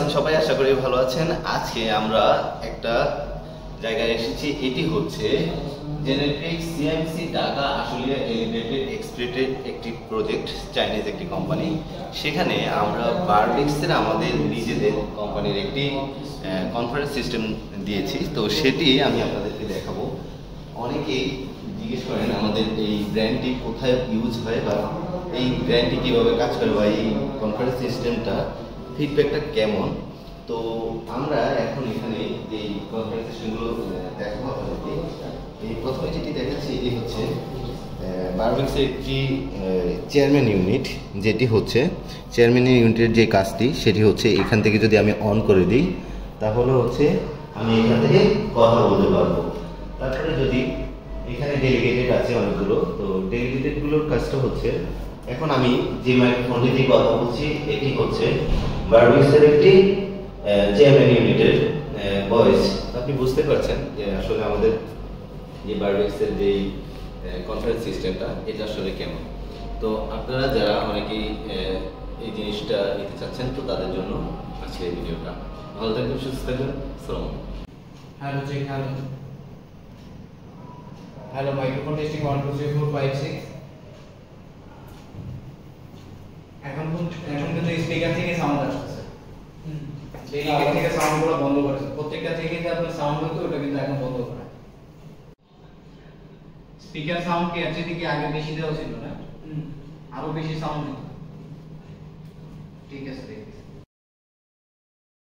আছেন সবাই? আশা করি ভালো আছেন। আজকে আমরা একটা জায়গায় এসেছি, এটি হচ্ছে জেনেট্রিক্স সিএমসি ঢাকা আশুলিয়া এলিভেটেড এক্সপ্রেটেড একটি প্রজেক্ট, চাইনিজ একটি কোম্পানি। সেখানে আমরা বারবিক্সের আমাদের নিজেদের কোম্পানির একটি কনফারেন্স সিস্টেম দিয়েছি, তো সেটি আমি আপনাদেরকে দেখাবো। অনেকেই জিজ্ঞেস করেন আমাদের এই ব্র্যান্ডটি কোথায় ইউজ হয় বা এই ব্র্যান্ডটি কীভাবে কাজ করে বা এই কনফারেন্স সিস্টেমটা ফিডব্যাকটা কেমন। তো আমরা এখন এখানে এই কনফারেন্স সিস্টেমগুলো দেখাবো আপনাদেরকে। এই প্রথমে যেটি দেখাচ্ছি এটি হচ্ছে বারবিক্সের একটি চেয়ারম্যান ইউনিট, যেটি হচ্ছে চেয়ারম্যান ইউনিটের যে কাজটি সেটি হচ্ছে এখান থেকে যদি আমি অন করে দিই তাহলে হচ্ছে আমি এখান থেকে কথা বলতে পারবো। তারপরে যদি এখানে ডেলিগেটেড আছে অনেকগুলো, তো ডেলিগেটেডগুলোর কাজটা হচ্ছে এখন আমি যে মাইক্রোফোনটি দিয়ে কথা বলছি এটি হচ্ছে বারবিক্সের একটি চেয়ারম্যান ইউনিটের ভয়েস। আপনি বুঝতে পারছেন যে আসলে আমাদের যে বারবিক্সের যে কনফারেন্স সিস্টেমটা এটা আসলে কেমন। তো আপনারা যারা অনেকেই এই জিনিসটা নিতে চাচ্ছেন, তো তাদের জন্য আজকে এই ভিডিওটা। ভালো থাকবেন, সুস্থ থাকবেন। আসসালামু আলাইকুম। Hello check, hello hello, microphone testing 1 2 3 4 5 6। এখন কিন্তু স্পিকার থেকে সাউন্ড আসছে। স্পিকার থেকে সাউন্ডগুলো বন্ধ করেছে, প্রত্যেকটা থেকে যে আপনার সাউন্ড হতো ওটা কিন্তু এখন বন্ধ করা। স্পিকার সাউন্ড কি আছে কি আগে বেশি দেওয়া ছিল না, আরো বেশি সাউন্ড দিত। ঠিক আছে, দেখি